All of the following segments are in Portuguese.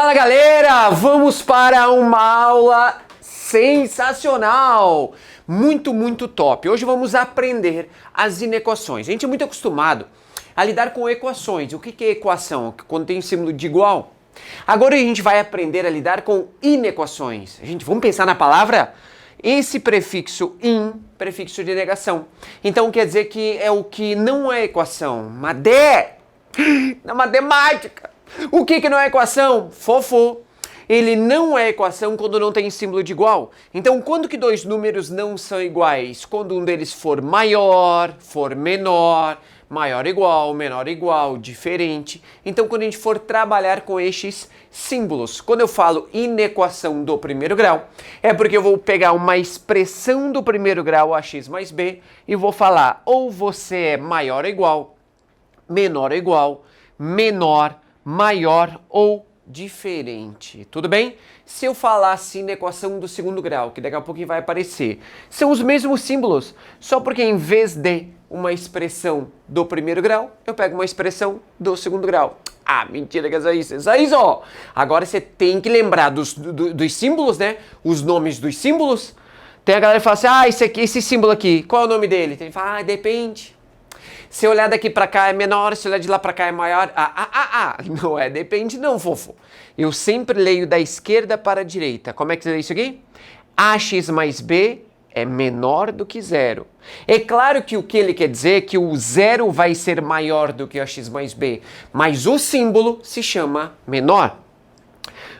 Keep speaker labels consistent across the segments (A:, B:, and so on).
A: Fala galera, vamos para uma aula sensacional, muito top. Hoje vamos aprender as inequações. A gente é muito acostumado a lidar com equações. O que é equação? Quando tem símbolo de igual. Agora a gente vai aprender a lidar com inequações. Vamos pensar na palavra? Esse prefixo in, prefixo de negação. Então quer dizer que é o que não é equação. Na matemática. O que não é equação? Fofo. Ele não é equação quando não tem símbolo de igual. Então, quando que dois números não são iguais? Quando um deles for maior, for menor, maior igual, menor igual, diferente. Então, quando a gente for trabalhar com estes símbolos, quando eu falo inequação do primeiro grau, é porque eu vou pegar uma expressão do primeiro grau, ax mais b, e vou falar ou você é maior ou igual, menor ou igual, menor, maior ou diferente, tudo bem? Se eu falar assim na equação do segundo grau, que daqui a pouco vai aparecer, são os mesmos símbolos, só porque em vez de uma expressão do primeiro grau, eu pego uma expressão do segundo grau. Ah, mentira que é isso, ó. Agora você tem que lembrar dos símbolos, né? Os nomes dos símbolos. Tem a galera que fala assim, esse símbolo aqui, qual é o nome dele? Tem que falar, depende. Se olhar daqui pra cá é menor, se olhar de lá pra cá é maior. Não é depende não, fofo. Eu sempre leio da esquerda para a direita. Como é que você lê isso aqui? Ax mais b é menor do que zero. É claro que o que ele quer dizer é que o zero vai ser maior do que o ax mais b, mas o símbolo se chama menor.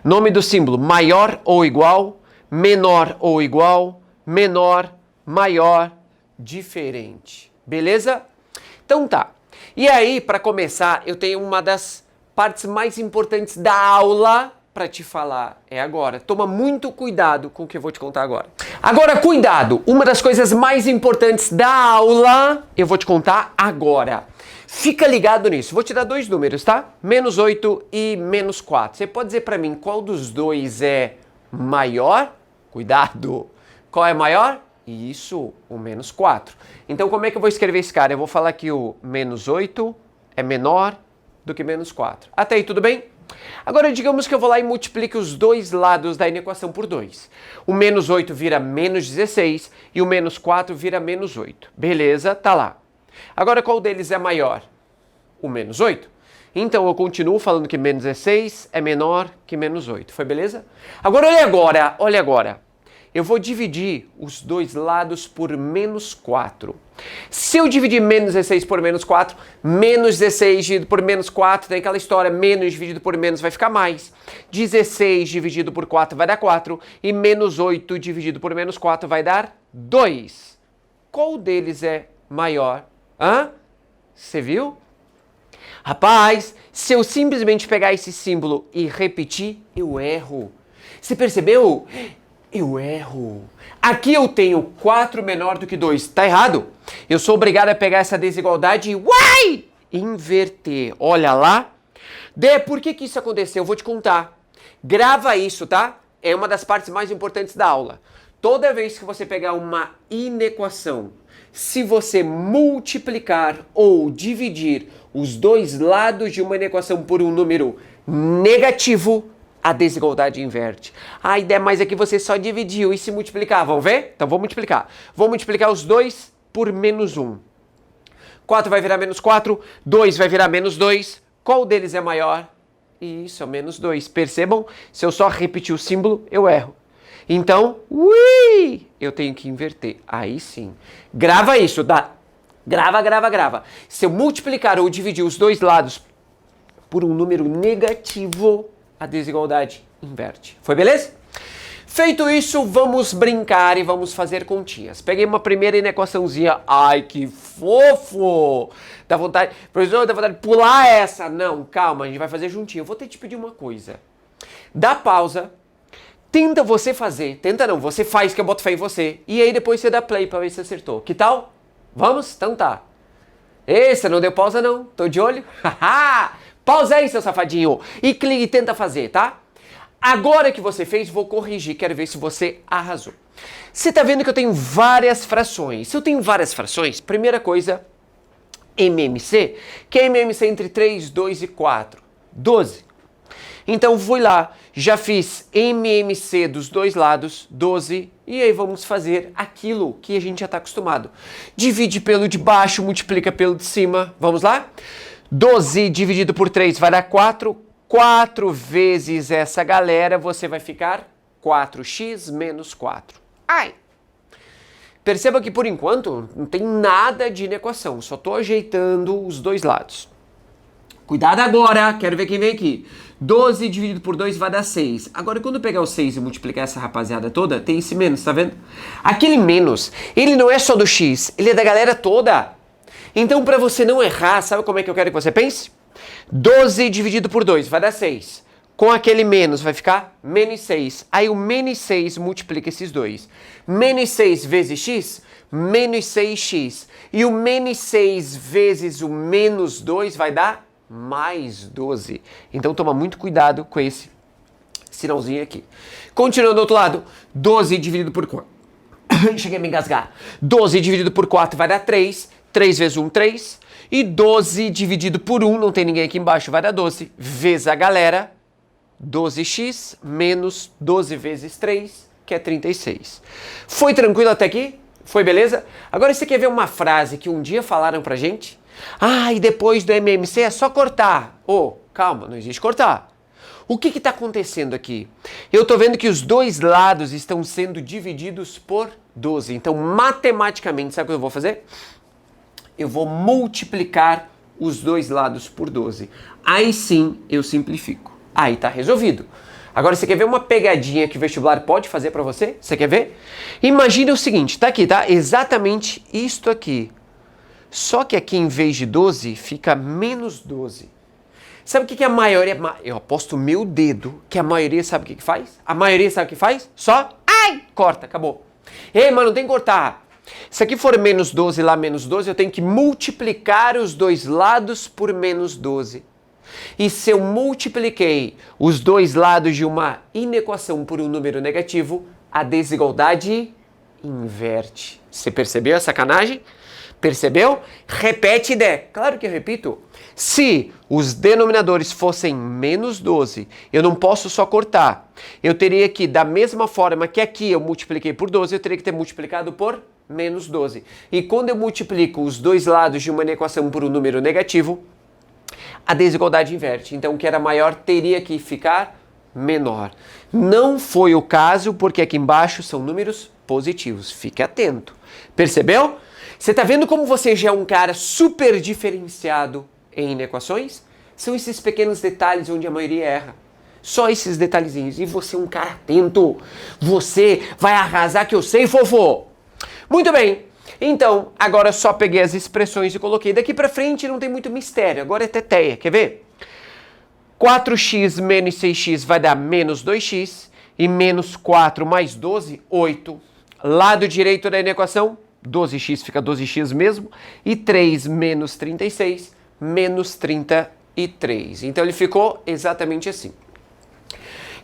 A: Nome do símbolo, maior ou igual, menor ou igual, menor, maior, diferente. Beleza? Então tá. E aí, para começar, eu tenho uma das partes mais importantes da aula para te falar. É agora. Toma muito cuidado com o que eu vou te contar agora. Agora, cuidado! Uma das coisas mais importantes da aula, eu vou te contar agora. Fica ligado nisso. Vou te dar dois números, tá? -8 e -4. Você pode dizer para mim qual dos dois é maior? Cuidado! Qual é maior? Isso, o -4. Então, como é que eu vou escrever esse cara? Eu vou falar que o -8 é menor do que -4. Até aí, tudo bem? Agora, digamos que eu vou lá e multiplique os dois lados da inequação por 2. O -8 vira -16 e o -4 vira -8. Beleza, tá lá. Agora, qual deles é maior? O -8. Então, eu continuo falando que -16 é menor que -8. Foi beleza? Agora, olha agora. Eu vou dividir os dois lados por -4. Se eu dividir -16 por -4, -16 dividido por -4, tem aquela história, menos dividido por menos vai ficar mais. 16 dividido por 4 vai dar 4. E -8 dividido por -4 vai dar 2. Qual deles é maior? Você viu? Rapaz, se eu simplesmente pegar esse símbolo e repetir, eu erro. Você percebeu? Eu erro. Aqui eu tenho 4 menor do que 2. Tá errado? Eu sou obrigado a pegar essa desigualdade e inverter. Olha lá. Por que isso aconteceu? Eu vou te contar. Grava isso, tá? É uma das partes mais importantes da aula. Toda vez que você pegar uma inequação, se você multiplicar ou dividir os dois lados de uma inequação por um número negativo, a desigualdade inverte. A ideia mais é que você só dividiu e se multiplicar. Vamos ver? Então vou multiplicar. Vou multiplicar os dois por -1. 4 vai virar -4, 2 vai virar -2. Qual deles é maior? Isso, é o -2. Percebam? Se eu só repetir o símbolo, eu erro. Então, eu tenho que inverter. Aí sim. Grava isso, tá? Grava. Se eu multiplicar ou dividir os dois lados por um número negativo, a desigualdade inverte. Foi beleza? Feito isso, vamos brincar e vamos fazer continhas. Peguei uma primeira inequaçãozinha. Ai, que fofo! Professor, dá vontade de pular essa. Não, calma, a gente vai fazer juntinho. Eu vou ter que te pedir uma coisa. Dá pausa. Tenta você fazer. Tenta não, você faz que eu boto fé em você. E aí depois você dá play pra ver se acertou. Que tal? Vamos? Então tá. Você não deu pausa não? Tô de olho? Haha! Pausa aí, seu safadinho, e clique e tenta fazer, tá? Agora que você fez, vou corrigir, quero ver se você arrasou. Você tá vendo que eu tenho várias frações. Se eu tenho várias frações, primeira coisa, MMC, que é MMC entre 3, 2 e 4. 12. Então fui lá, já fiz MMC dos dois lados, 12, e aí vamos fazer aquilo que a gente já está acostumado. Divide pelo de baixo, multiplica pelo de cima, vamos lá? 12 dividido por 3 vai dar 4, 4 vezes essa galera, você vai ficar 4x menos 4. Ai! Perceba que por enquanto não tem nada de inequação, só estou ajeitando os dois lados. Cuidado agora, quero ver quem vem aqui. 12 dividido por 2 vai dar 6. Agora, quando eu pegar o 6 e multiplicar essa rapaziada toda, tem esse menos, tá vendo? Aquele menos, ele não é só do x, ele é da galera toda. Então, para você não errar, sabe como é que eu quero que você pense? 12 dividido por 2 vai dar 6. Com aquele menos vai ficar menos 6. Aí o menos 6 multiplica esses dois. Menos 6 vezes x, menos 6x. E o menos 6 vezes o menos 2 vai dar mais 12. Então toma muito cuidado com esse sinalzinho aqui. Continuando do outro lado, 12 dividido por 4. Cheguei a me engasgar. 12 dividido por 4 vai dar 3. 3 vezes 1, 3. E 12 dividido por 1, não tem ninguém aqui embaixo, vai dar 12. Vezes a galera, 12x menos 12 vezes 3, que é 36. Foi tranquilo até aqui? Foi beleza? Agora você quer ver uma frase que um dia falaram pra gente? Ah, e depois do MMC é só cortar. Oh, calma, não existe cortar. O que está acontecendo aqui? Eu estou vendo que os dois lados estão sendo divididos por 12. Então, matematicamente, sabe o que eu vou fazer? Eu vou multiplicar os dois lados por 12. Aí sim, eu simplifico. Aí tá resolvido. Agora, você quer ver uma pegadinha que o vestibular pode fazer para você? Você quer ver? Imagina o seguinte, tá aqui, tá? Exatamente isto aqui. Só que aqui, em vez de 12, fica menos 12. Sabe o que a maioria... Eu aposto meu dedo que a maioria sabe o que faz? A maioria sabe o que faz? Só... Ai! Corta, acabou. Ei, mano, não tem que cortar. Se aqui for menos 12 lá menos 12, eu tenho que multiplicar os dois lados por menos 12. E se eu multipliquei os dois lados de uma inequação por um número negativo, a desigualdade inverte. Você percebeu a sacanagem? Percebeu? Repete, Dé. Claro que eu repito. Se os denominadores fossem menos 12, eu não posso só cortar. Eu teria que, da mesma forma que aqui eu multipliquei por 12, eu teria que ter multiplicado por menos 12. E quando eu multiplico os dois lados de uma equação por um número negativo, a desigualdade inverte. Então, o que era maior teria que ficar menor. Não foi o caso, porque aqui embaixo são números positivos. Fique atento. Percebeu? Você está vendo como você já é um cara super diferenciado em equações? São esses pequenos detalhes onde a maioria erra. Só esses detalhezinhos. E você é um cara atento. Você vai arrasar que eu sei, fofo. Muito bem. Então, agora eu só peguei as expressões e coloquei. Daqui pra frente não tem muito mistério. Agora é teteia. Quer ver? 4x menos 6x vai dar menos 2x. E menos 4 mais 12, 8. Lado direito da equação, 12x fica 12x mesmo. E 3 menos 36, menos 33. Então ele ficou exatamente assim.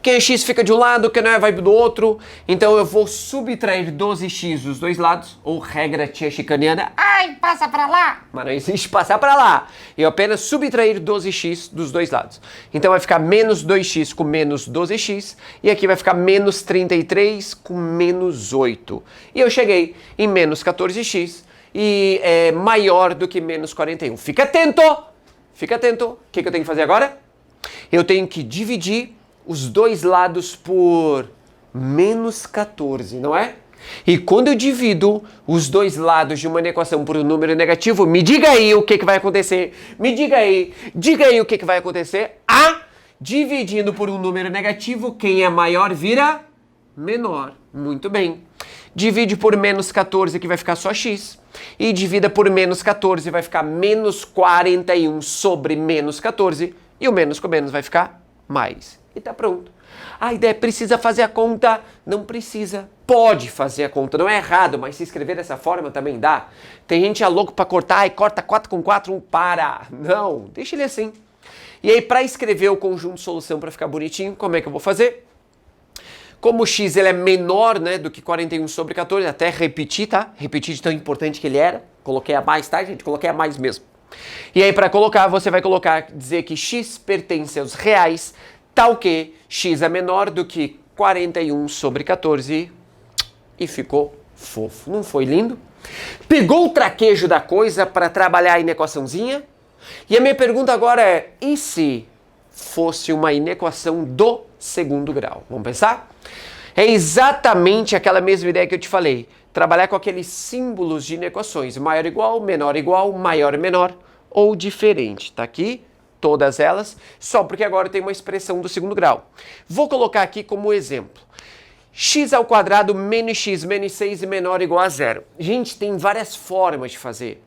A: Quem é x fica de um lado, quem não é vai do outro. Então eu vou subtrair 12x dos dois lados, ou regra tia chicaniana. Ai, passa pra lá! Mas não existe passar pra lá. Eu apenas subtrair 12x dos dois lados. Então vai ficar menos 2x com menos 12x. E aqui vai ficar menos 33 com menos 8. E eu cheguei em menos 14x. E é maior do que menos 41. Fica atento! Fica atento. O que eu tenho que fazer agora? Eu tenho que dividir os dois lados por menos 14, não é? E quando eu divido os dois lados de uma equação por um número negativo, me diga aí o que vai acontecer. Me diga aí o que vai acontecer. Dividindo por um número negativo, quem é maior vira menor. Muito bem. Divide por menos 14, que vai ficar só x. E divida por menos 14, vai ficar menos 41 sobre menos 14. E o menos com menos vai ficar mais. E tá pronto. A ideia precisa fazer a conta? Não precisa. Pode fazer a conta, não é errado, mas se escrever dessa forma também dá. Tem gente louco para cortar e corta 4 com 4, para. Não, deixa ele assim. E aí, para escrever o conjunto de solução para ficar bonitinho, como é que eu vou fazer? Como o x ele é menor, né, do que 41 sobre 14, até repetir, tá? Repetir de tão importante que ele era. Coloquei a mais, tá, gente? Coloquei a mais mesmo. E aí, para colocar, você vai dizer que x pertence aos reais, tal que x é menor do que 41 sobre 14 e ficou fofo. Não foi lindo? Pegou o traquejo da coisa para trabalhar a inequaçãozinha? E a minha pergunta agora é, e se fosse uma inequação do segundo grau? Vamos pensar? É exatamente aquela mesma ideia que eu te falei. Trabalhar com aqueles símbolos de inequações. Maior igual, maior menor ou diferente. Tá aqui todas elas, só porque agora tem uma expressão do segundo grau. Vou colocar aqui como exemplo. X ao quadrado menos x menos 6 e menor ou igual a zero. Gente, tem várias formas de fazer.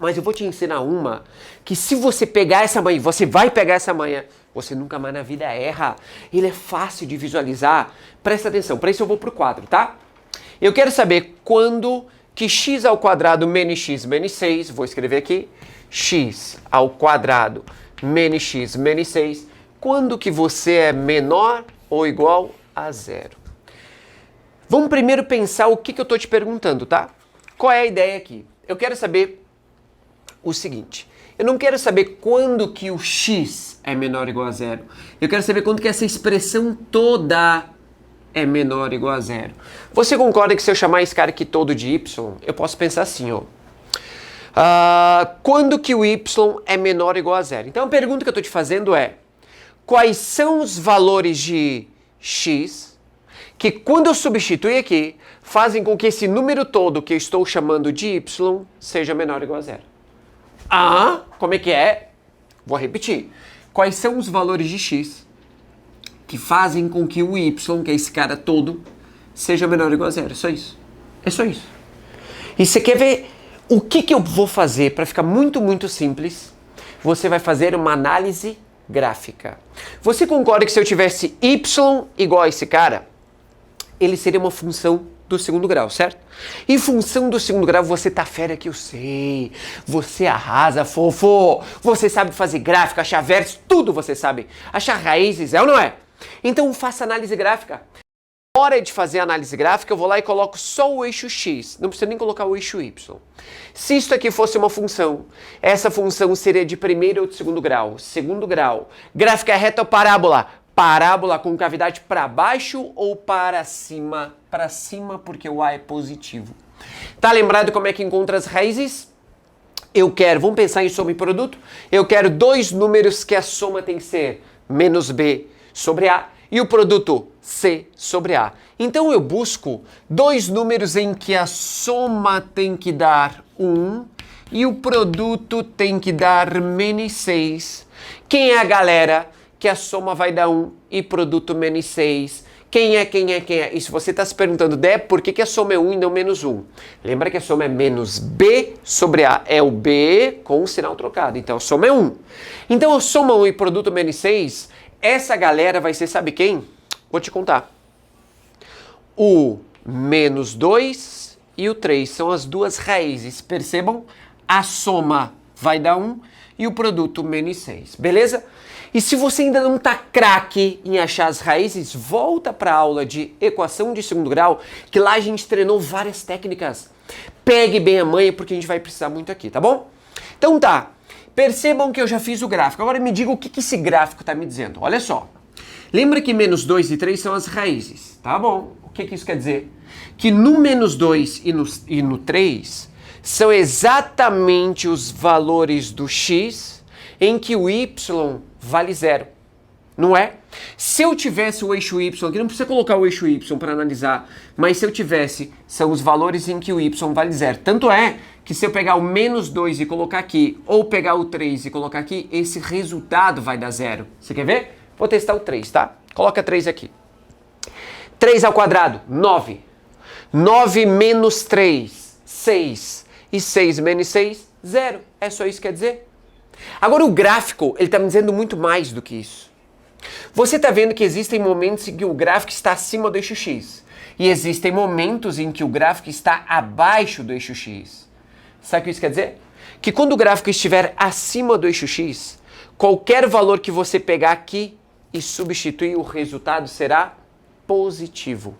A: Mas eu vou te ensinar uma que se você pegar essa manha, você vai pegar essa manha, você nunca mais na vida erra. Ele é fácil de visualizar. Presta atenção, para isso eu vou pro quadro, tá? Eu quero saber quando que x ao quadrado menos x menos 6, vou escrever aqui, x ao quadrado menos x menos 6, quando que você é menor ou igual a zero? Vamos primeiro pensar o que eu estou te perguntando, tá? Qual é a ideia aqui? Eu quero saber o seguinte, eu não quero saber quando que o x é menor ou igual a zero, eu quero saber quando que essa expressão toda é menor ou igual a zero. Você concorda que se eu chamar esse cara aqui todo de y, eu posso pensar assim, ó. Quando que o y é menor ou igual a zero? Então a pergunta que eu estou te fazendo é, quais são os valores de x que quando eu substituir aqui, fazem com que esse número todo que eu estou chamando de y seja menor ou igual a zero? Como é que é? Vou repetir. Quais são os valores de x que fazem com que o y, que é esse cara todo, seja menor ou igual a zero? É só isso. É só isso. E você quer ver o que eu vou fazer para ficar muito, muito simples? Você vai fazer uma análise gráfica. Você concorda que se eu tivesse y igual a esse cara, ele seria uma função do segundo grau, certo? Em função do segundo grau, você tá fera que eu sei. Você arrasa, fofo. Você sabe fazer gráfico, achar vértices, tudo você sabe. Achar raízes, é ou não é? Então faça análise gráfica. Na hora de fazer a análise gráfica, eu vou lá e coloco só o eixo x. Não precisa nem colocar o eixo y. Se isso aqui fosse uma função, essa função seria de primeiro ou de segundo grau? Segundo grau. Gráfica é reta ou parábola? Parábola com cavidade para baixo ou para cima? Para cima, porque o A é positivo. Tá lembrado como é que encontra as raízes? Eu quero, vamos pensar em soma e produto? Eu quero dois números que a soma tem que ser menos B sobre A e o produto C sobre A. Então eu busco dois números em que a soma tem que dar 1 e o produto tem que dar menos 6. Quem é a galera que a soma vai dar 1 e produto menos 6? Quem é? E se você está se perguntando, Dé, por que a soma é 1 e não menos 1? Lembra que a soma é menos B sobre A. É o B com o sinal trocado. Então a soma é 1. Então a soma 1 e produto menos 6, essa galera vai ser, sabe quem? Vou te contar. O menos 2 e o 3 são as duas raízes. Percebam? A soma vai dar 1 e o produto menos 6. Beleza? E se você ainda não está craque em achar as raízes, volta para a aula de equação de segundo grau, que lá a gente treinou várias técnicas. Pegue bem a manha, porque a gente vai precisar muito aqui, tá bom? Então tá, percebam que eu já fiz o gráfico. Agora me diga o que esse gráfico está me dizendo. Olha só, lembra que menos 2 e 3 são as raízes, tá bom? O que isso quer dizer? Que no menos 2 e no 3 são exatamente os valores do x em que o y vale zero, não é? Se eu tivesse o eixo y, aqui não precisa colocar o eixo y para analisar, mas se eu tivesse, são os valores em que o y vale zero. Tanto é que se eu pegar o menos 2 e colocar aqui, ou pegar o 3 e colocar aqui, esse resultado vai dar zero. Você quer ver? Vou testar o 3, tá? Coloca 3 aqui. 3 ao quadrado, 9. 9 menos 3, 6. E 6 menos 6, 0. É só isso que quer dizer? Agora o gráfico, ele está me dizendo muito mais do que isso. Você está vendo que existem momentos em que o gráfico está acima do eixo x. E existem momentos em que o gráfico está abaixo do eixo x. Sabe o que isso quer dizer? Que quando o gráfico estiver acima do eixo x, qualquer valor que você pegar aqui e substituir, o resultado será positivo.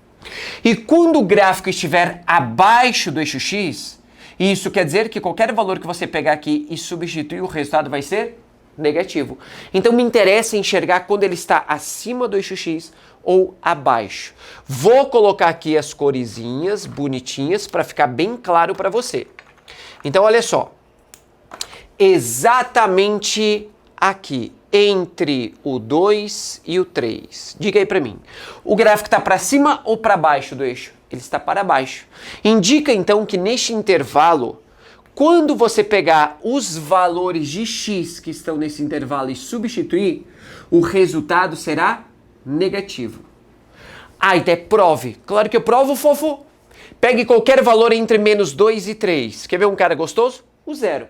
A: E quando o gráfico estiver abaixo do eixo x, isso quer dizer que qualquer valor que você pegar aqui e substituir, o resultado vai ser negativo. Então me interessa enxergar quando ele está acima do eixo X ou abaixo. Vou colocar aqui as coresinhas bonitinhas para ficar bem claro para você. Então olha só, exatamente aqui, entre o 2 e o 3. Diga aí para mim, o gráfico está para cima ou para baixo do eixo? Ele está para baixo. Indica então que neste intervalo, quando você pegar os valores de x que estão nesse intervalo e substituir, o resultado será negativo. Ah, então prove. Claro que eu provo, fofo. Pegue qualquer valor entre menos 2 e 3. Quer ver um cara gostoso? O zero.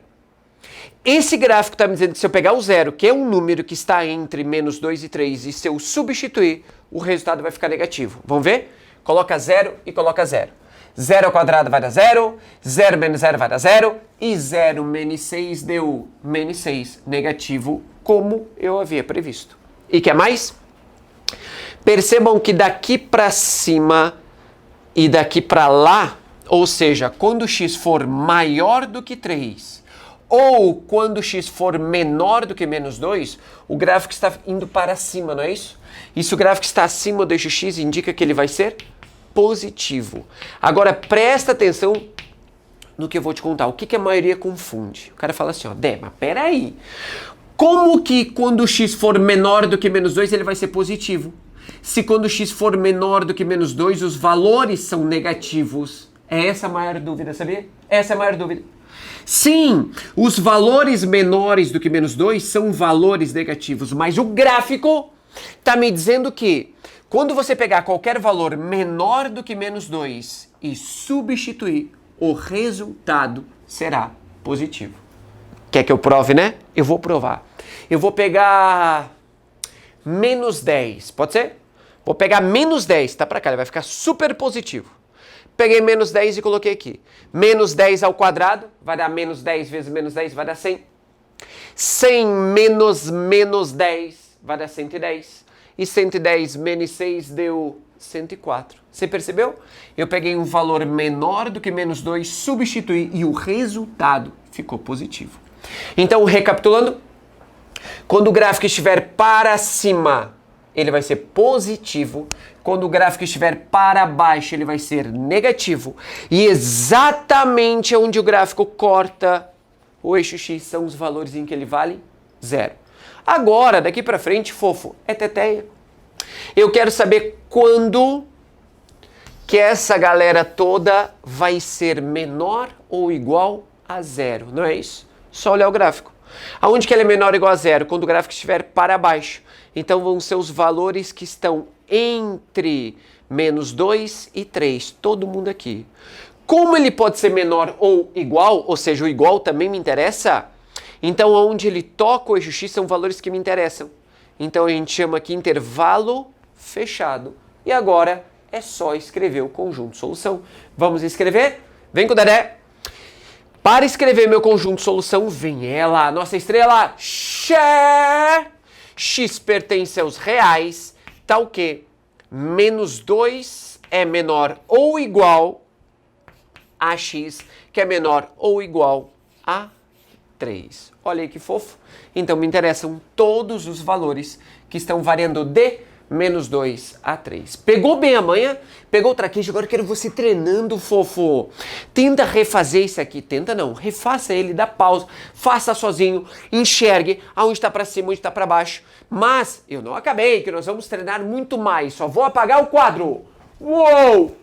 A: Esse gráfico está me dizendo que se eu pegar o zero, que é um número que está entre menos 2 e 3, e se eu substituir, o resultado vai ficar negativo. Vamos ver? Coloca zero e coloca zero. 0 ao quadrado vai dar 0, 0 menos 0 vai dar 0, e 0 menos 6 deu menos 6, negativo, como eu havia previsto. E quer mais? Percebam que daqui para cima e daqui para lá, ou seja, quando x for maior do que 3, ou quando x for menor do que menos 2, o gráfico está indo para cima, não é isso? E se o gráfico está acima do eixo x, indica que ele vai ser positivo. Agora, presta atenção no que eu vou te contar. O que a maioria confunde? O cara fala assim, ó, mas peraí. Como que quando x for menor do que menos 2, ele vai ser positivo? Se quando x for menor do que menos 2, os valores são negativos. É essa a maior dúvida, sabia? Essa é a maior dúvida. Sim, os valores menores do que menos 2 são valores negativos, mas o gráfico está me dizendo que quando você pegar qualquer valor menor do que menos 2 e substituir, o resultado será positivo. Quer que eu prove, né? Eu vou provar. Eu vou pegar menos 10, pode ser? Vou pegar menos 10, tá pra cá, ele vai ficar super positivo. Peguei menos 10 e coloquei aqui. Menos 10 ao quadrado vai dar menos 10 vezes menos 10, vai dar 100. 100 menos menos 10 vai dar 110. E 110 menos 6 deu 104. Você percebeu? Eu peguei um valor menor do que menos 2, substituí e o resultado ficou positivo. Então, recapitulando, quando o gráfico estiver para cima, ele vai ser positivo. Quando o gráfico estiver para baixo, ele vai ser negativo. E exatamente onde o gráfico corta o eixo X são os valores em que ele vale 0. Agora, daqui para frente, fofo, é teteia. Eu quero saber quando que essa galera toda vai ser menor ou igual a 0, não é isso? Só olhar o gráfico. Aonde que ele é menor ou igual a 0? Quando o gráfico estiver para baixo. Então vão ser os valores que estão entre menos 2 e 3, todo mundo aqui. Como ele pode ser menor ou igual, ou seja, o igual também me interessa, então onde ele toca o eixo X são valores que me interessam. Então a gente chama aqui intervalo fechado. E agora é só escrever o conjunto solução. Vamos escrever? Vem com o Dedé. Para escrever meu conjunto solução, vem ela, a nossa estrela. X pertence aos reais, tá o quê? Menos 2 é menor ou igual a x, que é menor ou igual a 3. Olha aí que fofo. Então me interessam todos os valores que estão variando de menos 2 a 3. Pegou bem a manha? Pegou o traquejo? Agora eu quero você treinando, fofo. Tenta refazer isso aqui. Tenta não. Refaça ele, dá pausa. Faça sozinho. Enxergue aonde está para cima, onde está para baixo. Mas eu não acabei, que nós vamos treinar muito mais. Só vou apagar o quadro. Uou!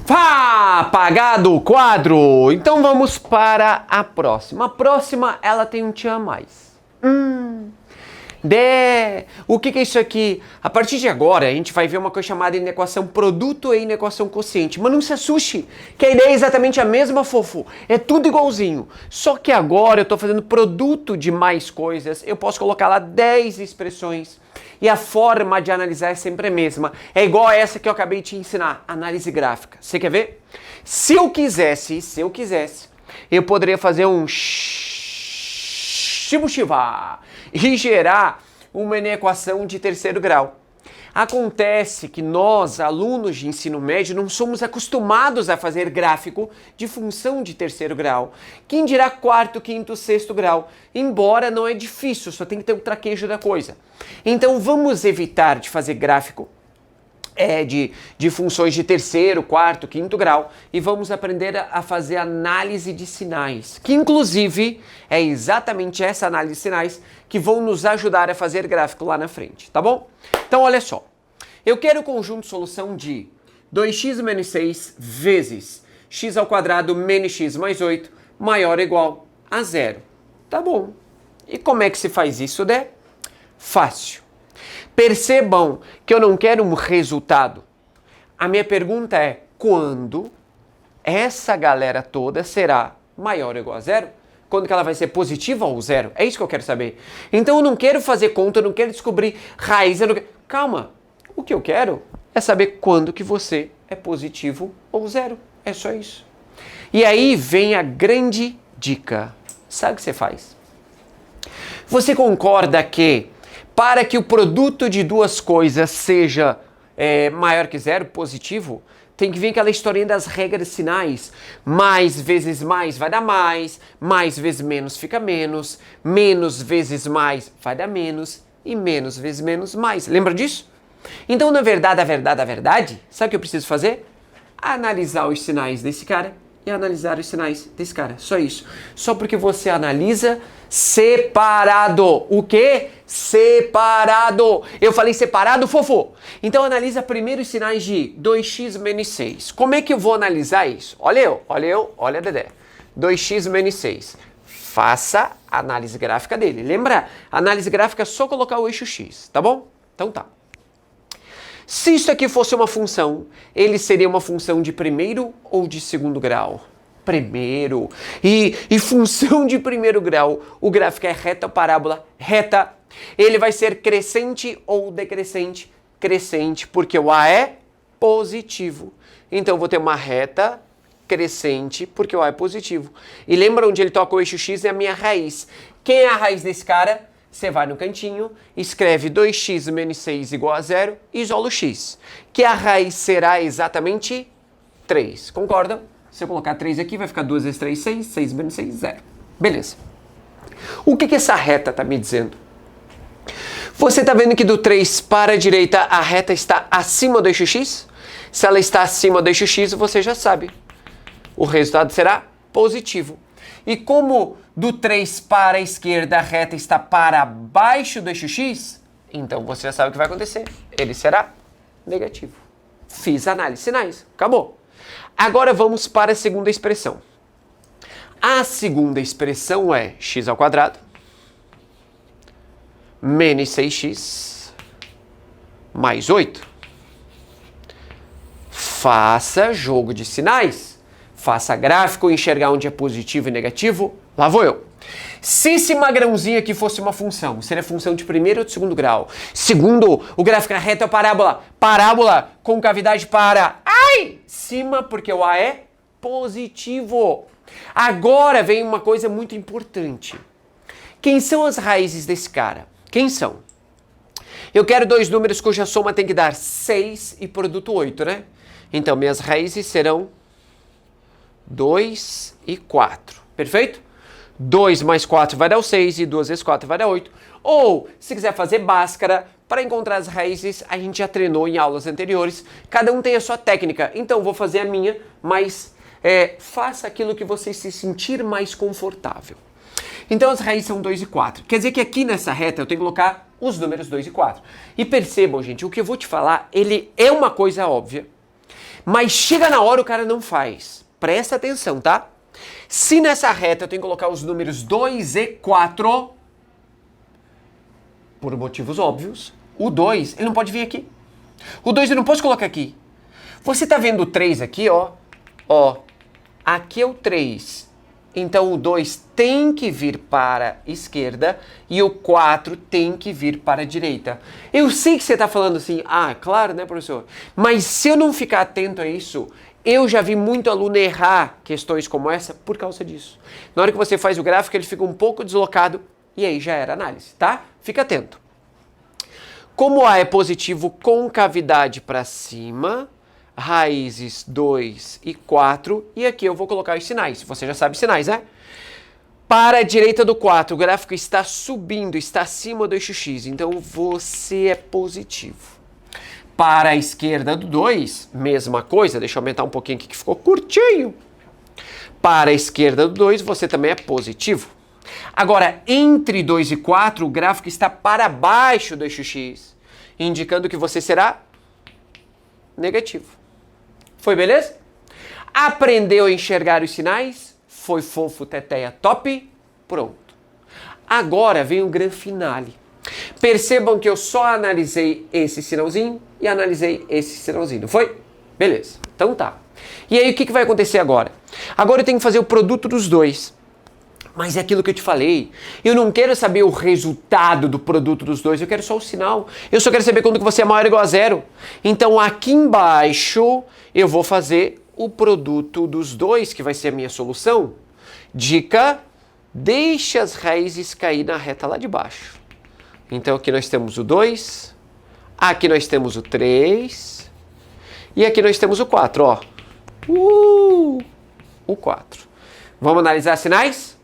A: Apagado o quadro! Então vamos para a próxima. A próxima, ela tem um tchan a mais. O que é isso aqui? A partir de agora, a gente vai ver uma coisa chamada inequação produto e inequação quociente. Mas não se assuste, que a ideia é exatamente a mesma, fofo. É tudo igualzinho. Só que agora eu estou fazendo produto de mais coisas. Eu posso colocar lá 10 expressões. E a forma de analisar é sempre a mesma. É igual a essa que eu acabei de te ensinar, análise gráfica. Você quer ver? Se eu quisesse, eu poderia fazer um shibushivá e gerar uma inequação de terceiro grau. Acontece que nós, alunos de ensino médio, não somos acostumados a fazer gráfico de função de terceiro grau. Quem dirá quarto, quinto, sexto grau? Embora não é difícil, só tem que ter o traquejo da coisa. Então vamos evitar de fazer gráfico de funções de terceiro, quarto, quinto grau e vamos aprender a fazer análise de sinais, que inclusive é exatamente essa análise de sinais que vão nos ajudar a fazer gráfico lá na frente, tá bom? Então olha só, eu quero o conjunto de solução de 2x menos 6 vezes x ao quadrado menos x mais 8 maior ou igual a zero. Tá bom. E como é que se faz isso, né? Fácil. Percebam que eu não quero um resultado. A minha pergunta é, quando essa galera toda será maior ou igual a zero? Quando que ela vai ser positiva ou zero? É isso que eu quero saber. Então eu não quero fazer conta, eu não quero descobrir raiz, eu não quero... Calma, o que eu quero é saber quando que você é positivo ou zero. É só isso. E aí vem a grande dica. Sabe o que você faz? Você concorda que para que o produto de duas coisas seja maior que zero, positivo, tem que vir aquela historinha das regras sinais. Mais vezes mais vai dar mais vezes menos fica menos vezes mais vai dar menos, e menos vezes menos mais. Lembra disso? Então, na verdade, a verdade, sabe o que eu preciso fazer? Analisar os sinais desse cara e analisar os sinais desse cara. Só isso. Só porque você analisa separado. O quê? Separado. Eu falei separado, fofo. Então analisa primeiro os sinais de 2x menos 6. Como é que eu vou analisar isso? Olha eu, olha a Dedé. 2x menos 6. Faça a análise gráfica dele. Lembra? Análise gráfica é só colocar o eixo x, tá bom? Então tá. Se isso aqui fosse uma função, ele seria uma função de primeiro ou de segundo grau? Primeiro. E função de primeiro grau, o gráfico é reta ou parábola? Reta. Ele vai ser crescente ou decrescente? Crescente, porque o A é positivo. Então eu vou ter uma reta crescente, porque o A é positivo. E lembra onde ele toca o eixo x? É a minha raiz. Quem é a raiz desse cara? Você vai no cantinho, escreve 2x menos 6 igual a zero e isola o x. Que a raiz será exatamente 3. Concordam? Se eu colocar 3 aqui, vai ficar 2 vezes 3, 6. 6 menos 6, 0. Beleza. O que essa reta está me dizendo? Você está vendo que do 3 para a direita a reta está acima do eixo x? Se ela está acima do eixo x, você já sabe. O resultado será positivo. E como do 3 para a esquerda a reta está para baixo do eixo x, então você já sabe o que vai acontecer. Ele será negativo. Fiz a análise de sinais. Acabou. Agora vamos para a segunda expressão. A segunda expressão é x ao quadrado menos 6x mais 8. Faça jogo de sinais. Faça gráfico, enxergar onde é positivo e negativo. Lá vou eu. Se esse magrãozinho aqui fosse uma função, seria função de primeiro ou de segundo grau? Segundo, o gráfico é reta ou parábola? Parábola com cavidade para cima, porque o A é positivo. Agora vem uma coisa muito importante. Quem são as raízes desse cara? Quem são? Eu quero dois números cuja soma tem que dar 6 e produto 8, né? Então, minhas raízes serão 2 e 4. Perfeito? 2 mais 4 vai dar o 6 e 2 vezes 4 vai dar 8. Ou, se quiser fazer Bhaskara, para encontrar as raízes, a gente já treinou em aulas anteriores. Cada um tem a sua técnica. Então, vou fazer a minha, mas faça aquilo que você se sentir mais confortável. Então, as raízes são 2 e 4. Quer dizer que aqui nessa reta eu tenho que colocar os números 2 e 4. E percebam, gente, o que eu vou te falar, ele é uma coisa óbvia, mas chega na hora o cara não faz. Presta atenção, tá? Se nessa reta eu tenho que colocar os números 2 e 4, por motivos óbvios, o 2, ele não pode vir aqui. O 2 eu não posso colocar aqui. Você tá vendo o 3 aqui, ó? Ó, aqui é o 3. Então o 2 tem que vir para a esquerda e o 4 tem que vir para a direita. Eu sei que você está falando assim, claro, né, professor? Mas se eu não ficar atento a isso, eu já vi muito aluno errar questões como essa por causa disso. Na hora que você faz o gráfico, ele fica um pouco deslocado e aí já era análise, tá? Fica atento. Como A é positivo, concavidade para cima, raízes 2 e 4, e aqui eu vou colocar os sinais. Você já sabe os sinais, né? Para a direita do 4, o gráfico está subindo, está acima do eixo X, então você é positivo. Para a esquerda do 2, mesma coisa, deixa eu aumentar um pouquinho aqui que ficou curtinho. Para a esquerda do 2, você também é positivo. Agora, entre 2 e 4, o gráfico está para baixo do eixo X, indicando que você será negativo. Foi beleza? Aprendeu a enxergar os sinais? Foi fofo, teteia, top? Pronto. Agora vem o grande finale. Percebam que eu só analisei esse sinalzinho e analisei esse sinalzinho, não foi? Beleza, então tá. E aí o que vai acontecer agora? Agora eu tenho que fazer o produto dos dois. Mas é aquilo que eu te falei. Eu não quero saber o resultado do produto dos dois, eu quero só o sinal. Eu só quero saber quando que você é maior ou igual a zero. Então aqui embaixo eu vou fazer o produto dos dois, que vai ser a minha solução. Dica: deixe as raízes cair na reta lá de baixo. Então aqui nós temos o 2, aqui nós temos o 3 e aqui nós temos o 4, ó. O 4. Vamos analisar sinais?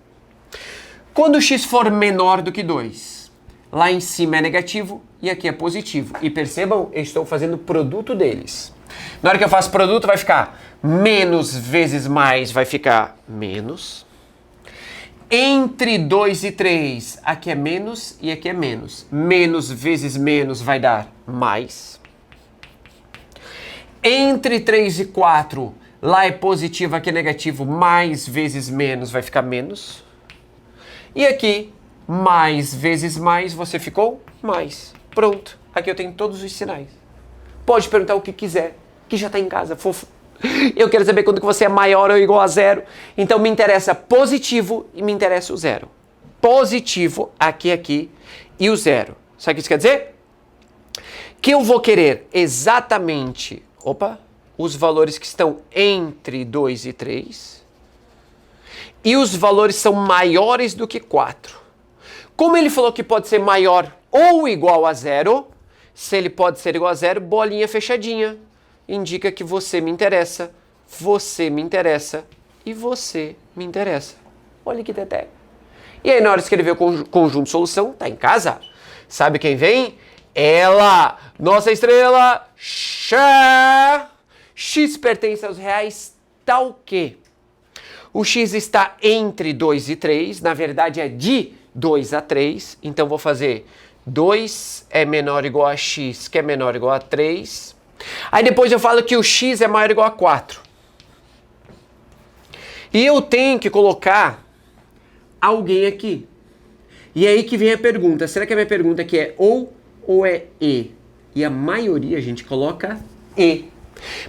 A: Quando o x for menor do que 2, lá em cima é negativo e aqui é positivo. E percebam, eu estou fazendo o produto deles. Na hora que eu faço produto, vai ficar menos vezes mais, vai ficar menos. Entre 2 e 3, aqui é menos e aqui é menos. Menos vezes menos vai dar mais. Entre 3 e 4, lá é positivo, aqui é negativo. Mais vezes menos vai ficar menos. E aqui, mais vezes mais, você ficou mais. Pronto. Aqui eu tenho todos os sinais. Pode perguntar o que quiser, que já está em casa, fofo. Eu quero saber quando que você é maior ou igual a zero. Então me interessa positivo e me interessa o zero. Positivo, aqui e o zero. Sabe o que isso quer dizer? Que eu vou querer exatamente, os valores que estão entre 2 e 3. E os valores são maiores do que 4. Como ele falou que pode ser maior ou igual a zero, se ele pode ser igual a zero, bolinha fechadinha. Indica que você me interessa e você me interessa. Olha que teté. E aí na hora de escrever o conjunto solução, tá em casa. Sabe quem vem? Ela, nossa estrela, X pertence aos reais tal que o X está entre 2 e 3, na verdade é de 2 a 3, então vou fazer 2 é menor ou igual a X, que é menor ou igual a 3. Aí depois eu falo que o X é maior ou igual a 4. E eu tenho que colocar alguém aqui. E é aí que vem a pergunta. Será que a minha pergunta aqui é ou é E? E a maioria a gente coloca E.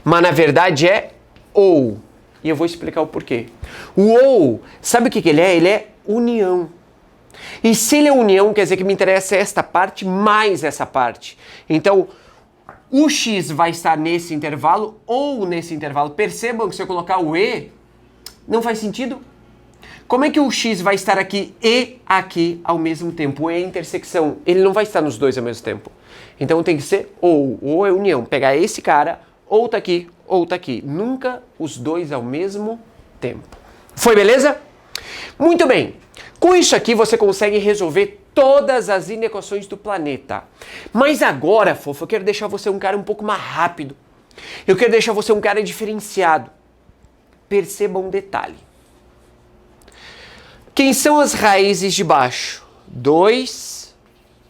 A: Mas na verdade é ou. E eu vou explicar o porquê. O ou, sabe o que ele é? Ele é união. E se ele é união, quer dizer que me interessa esta parte mais essa parte. Então, o X vai estar nesse intervalo ou nesse intervalo. Percebam que se eu colocar o E, não faz sentido. Como é que o X vai estar aqui e aqui ao mesmo tempo? O E é intersecção. Ele não vai estar nos dois ao mesmo tempo. Então tem que ser ou é união. Pegar esse cara, ou tá aqui, ou tá aqui. Nunca os dois ao mesmo tempo. Foi beleza? Muito bem. Com isso aqui você consegue resolver todas as inequações do planeta. Mas agora, fofo, eu quero deixar você um cara um pouco mais rápido. Eu quero deixar você um cara diferenciado. Perceba um detalhe. Quem são as raízes de baixo? 2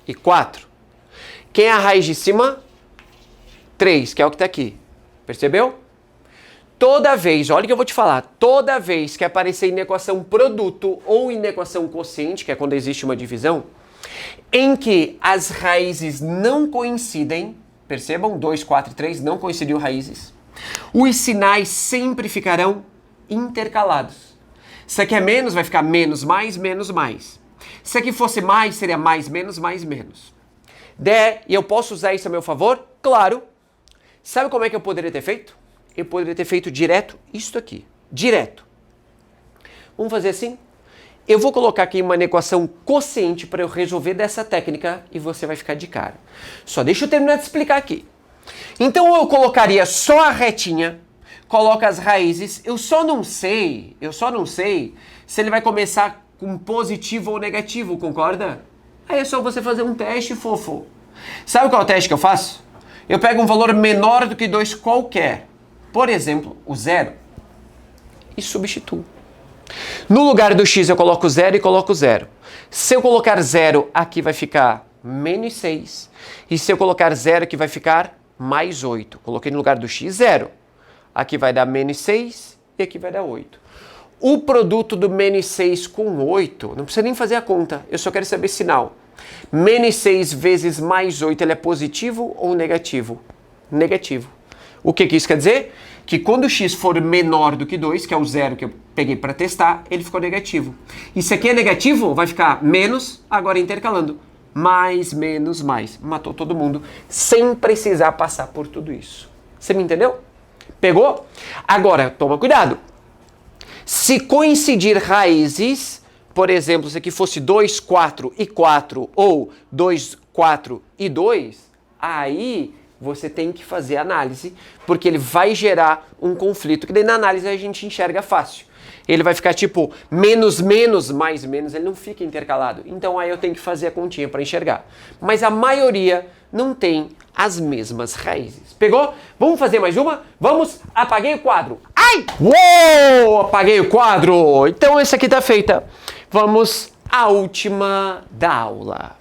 A: e 4. Quem é a raiz de cima? 3, que é o que está aqui. Percebeu? Toda vez, olha o que eu vou te falar, toda vez que aparecer inequação produto ou inequação quociente, que é quando existe uma divisão, em que as raízes não coincidem, percebam, 2, 4 e 3 não coincidiam raízes, os sinais sempre ficarão intercalados. Se aqui é menos, vai ficar menos, mais, menos, mais. Se aqui fosse mais, seria mais, menos, mais, menos. E eu posso usar isso a meu favor? Claro. Sabe como é que eu poderia ter feito? Eu poderia ter feito direto isto aqui. Direto. Vamos fazer assim? Eu vou colocar aqui uma equação quociente para eu resolver dessa técnica e você vai ficar de cara. Só deixa eu terminar de explicar aqui. Então eu colocaria só a retinha, coloco as raízes, eu só não sei se ele vai começar com positivo ou negativo, concorda? Aí é só você fazer um teste, fofo. Sabe qual é o teste que eu faço? Eu pego um valor menor do que 2 qualquer, por exemplo, o 0, e substituo. No lugar do x eu coloco 0 e coloco 0. Se eu colocar 0, aqui vai ficar menos 6. E se eu colocar 0, aqui vai ficar mais 8. Coloquei no lugar do x 0. Aqui vai dar menos 6 e aqui vai dar 8. O produto do menos 6 com 8, não precisa nem fazer a conta, eu só quero saber sinal. Menos 6 vezes mais 8, ele é positivo ou negativo? Negativo. O que isso quer dizer? Que quando o x for menor do que 2, que é o 0 que eu peguei para testar, ele ficou negativo. E se aqui é negativo, vai ficar menos, agora intercalando. Mais, menos, mais. Matou todo mundo, sem precisar passar por tudo isso. Você me entendeu? Pegou? Agora, toma cuidado. Se coincidir raízes, por exemplo, se aqui fosse 2, 4 e 4, ou 2, 4 e 2, aí você tem que fazer análise, porque ele vai gerar um conflito, que daí na análise a gente enxerga fácil. Ele vai ficar tipo menos, menos, mais, menos, ele não fica intercalado. Então aí eu tenho que fazer a continha para enxergar. Mas a maioria não tem as mesmas raízes. Pegou? Vamos fazer mais uma? Vamos? Apaguei o quadro. Ai! Uou! Apaguei o quadro! Então esse aqui tá feita. Vamos à última da aula.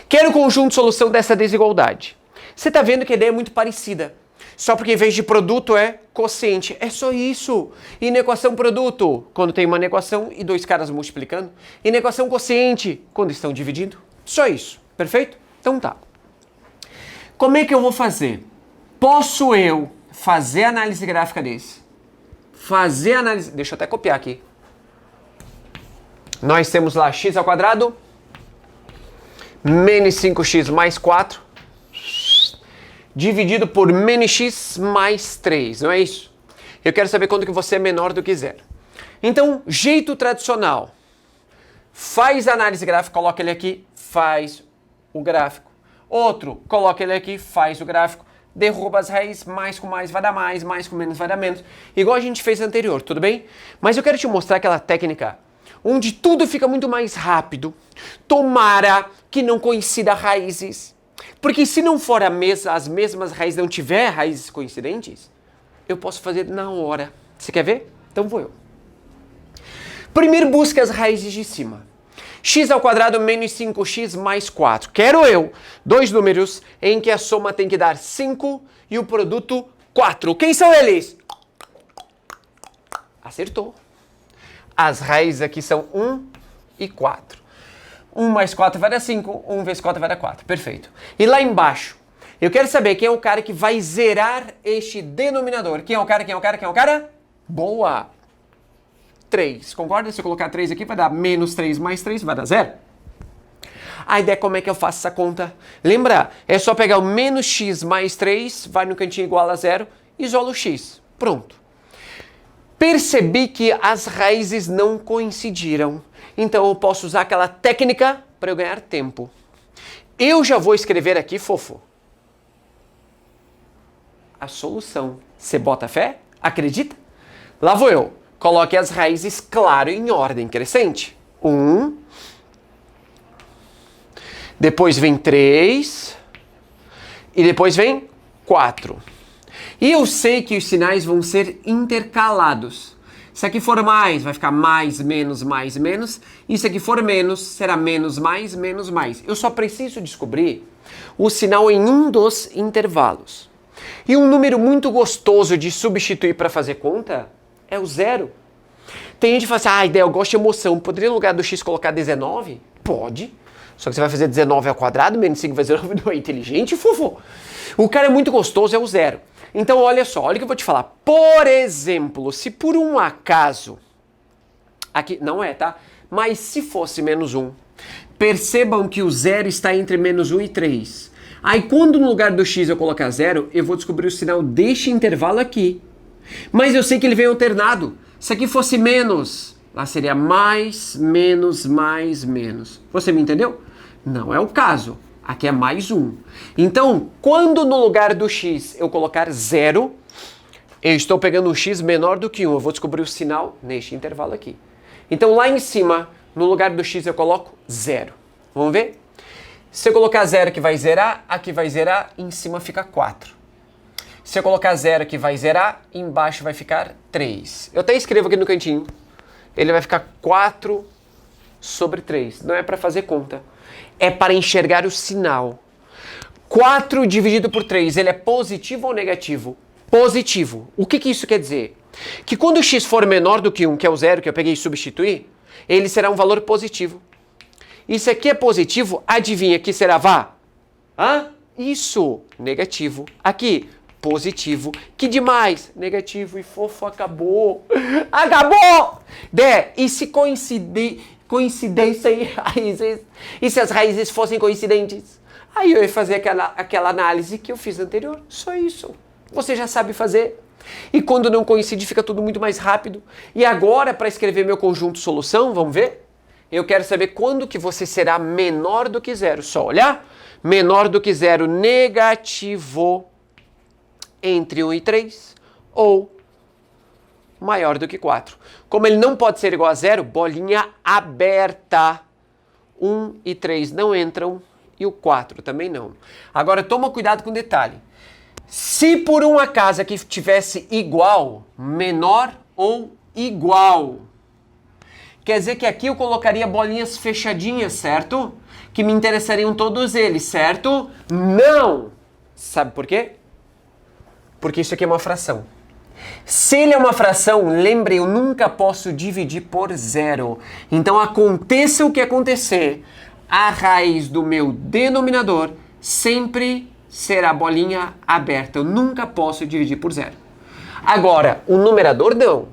A: Quero o conjunto de solução dessa desigualdade. Você tá vendo que a ideia é muito parecida. Só porque em vez de produto é quociente. É só isso. E na equação produto, quando tem uma equação e dois caras multiplicando. E na equação quociente, quando estão dividindo. Só isso. Perfeito? Então tá. Como é que eu vou fazer? Posso eu fazer análise gráfica desse? Fazer análise... Deixa eu até copiar aqui. Nós temos lá x ao quadrado menos 5x mais 4 dividido por menos x mais 3, não é isso? Eu quero saber quando que você é menor do que 0. Então, jeito tradicional. Faz a análise gráfica, coloca ele aqui, faz o gráfico. Outro, coloca ele aqui, faz o gráfico, derruba as raízes, mais com mais vai dar mais com menos vai dar menos. Igual a gente fez anterior, tudo bem? Mas eu quero te mostrar aquela técnica onde tudo fica muito mais rápido. Tomara que não coincida raízes. Porque se não for as mesmas raízes, não tiver raízes coincidentes, eu posso fazer na hora. Você quer ver? Então vou eu. Primeiro busca as raízes de cima. X ao quadrado menos 5x mais 4. Quero eu dois números em que a soma tem que dar 5 e o produto 4. Quem são eles? Acertou. As raízes aqui são 1 e 4. 1 mais 4 vai dar 5, 1 vezes 4 vai dar 4. Perfeito. E lá embaixo, eu quero saber quem é o cara que vai zerar este denominador. Quem é o cara? Quem é o cara? Quem é o cara? Boa! 3. Concorda? Se eu colocar 3 aqui, vai dar menos 3 mais 3, vai dar 0. A ideia é como é que eu faço essa conta. Lembra? É só pegar o menos x mais 3, vai no cantinho igual a 0, isola o x. Pronto. Percebi que as raízes não coincidiram. Então eu posso usar aquela técnica para eu ganhar tempo. Eu já vou escrever aqui, fofo, a solução. Você bota fé? Acredita? Lá vou eu. Coloque as raízes, claro, em ordem crescente. 1. Depois vem 3. E depois vem 4. E eu sei que os sinais vão ser intercalados. Se aqui for mais, vai ficar mais, menos, mais, menos. E se aqui for menos, será menos, mais, menos, mais. Eu só preciso descobrir o sinal em um dos intervalos. E um número muito gostoso de substituir para fazer conta é o 0. Tem gente que fala assim, ideia, eu gosto de emoção. Poderia no lugar do x colocar 19? Pode. Só que você vai fazer 19 ao quadrado, menos 5 vezes 19, não é inteligente, fofo. O cara é muito gostoso, é o 0. Então, olha só, olha o que eu vou te falar. Por exemplo, se por um acaso, aqui não é, tá? Mas se fosse menos 1, percebam que o 0 está entre menos 1 e 3. Aí, quando no lugar do x eu colocar 0, eu vou descobrir o sinal deste intervalo aqui. Mas eu sei que ele vem alternado. Se aqui fosse menos Lá seria mais, menos, mais, menos. Você me entendeu? Não é o caso. Aqui é mais 1. Então, quando no lugar do x eu colocar 0, eu estou pegando um x menor do que 1. Eu vou descobrir o sinal neste intervalo aqui. Então, lá em cima, no lugar do x eu coloco 0. Vamos ver? Se eu colocar 0 aqui vai zerar, aqui vai zerar, em cima fica 4. Se eu colocar 0 aqui vai zerar, embaixo vai ficar 3. Eu até escrevo aqui no cantinho. Ele vai ficar 4 sobre 3. Não é para fazer conta. É para enxergar o sinal. 4 dividido por 3, ele é positivo ou negativo? Positivo. O que isso quer dizer? Que quando o x for menor do que 1, que é o 0 que eu peguei e substituí, ele será um valor positivo. Isso aqui é positivo, adivinha que será vá? Hã? Isso, negativo. Aqui, positivo. Que demais? Negativo e fofo, acabou. Acabou! E se coincidência e raízes? E se as raízes fossem coincidentes? Aí eu ia fazer aquela análise que eu fiz anterior. Só isso. Você já sabe fazer. E quando não coincide, fica tudo muito mais rápido. E agora, para escrever meu conjunto solução, vamos ver? Eu quero saber quando que você será menor do que 0. Só olhar. Menor do que 0, negativo entre 1 e 3, ou maior do que 4. Como ele não pode ser igual a 0, bolinha aberta. 1 e 3 não entram e o 4 também não. Agora toma cuidado com o detalhe. Se por um acaso aqui tivesse igual, menor ou igual, quer dizer que aqui eu colocaria bolinhas fechadinhas, certo? Que me interessariam todos eles, certo? Não! Sabe por quê? Porque isso aqui é uma fração. Se ele é uma fração, lembre, eu nunca posso dividir por 0. Então aconteça o que acontecer, a raiz do meu denominador sempre será bolinha aberta. Eu nunca posso dividir por 0. Agora, o numerador não.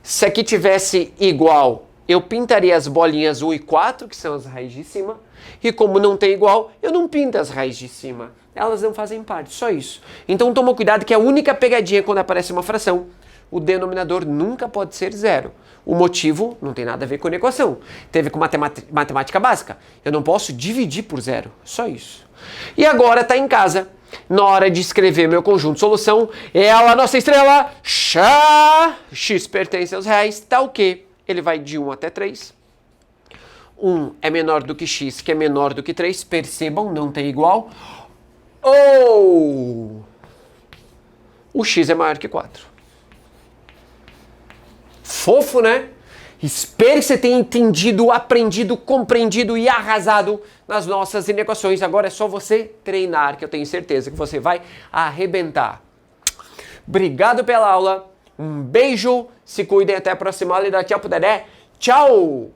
A: Se aqui tivesse igual, eu pintaria as bolinhas 1 e 4, que são as raízes de cima. E como não tem igual, eu não pinto as raízes de cima. Elas não fazem parte, só isso. Então toma cuidado que a única pegadinha quando aparece uma fração, o denominador nunca pode ser 0. O motivo não tem nada a ver com a equação. Teve com matemática básica. Eu não posso dividir por 0, só isso. E agora está em casa. Na hora de escrever meu conjunto de solução, ela, a nossa estrela, x pertence aos reais, tá o quê? Ele vai de 1 até 3. 1 é menor do que x, que é menor do que 3. Percebam, não tem igual. Ou o x é maior que 4. Fofo, né? Espero que você tenha entendido, aprendido, compreendido e arrasado nas nossas inequações. Agora é só você treinar, que eu tenho certeza que você vai arrebentar. Obrigado pela aula. Um beijo. Se cuidem. Até a próxima aula e dá tchau pro Dedé. Tchau!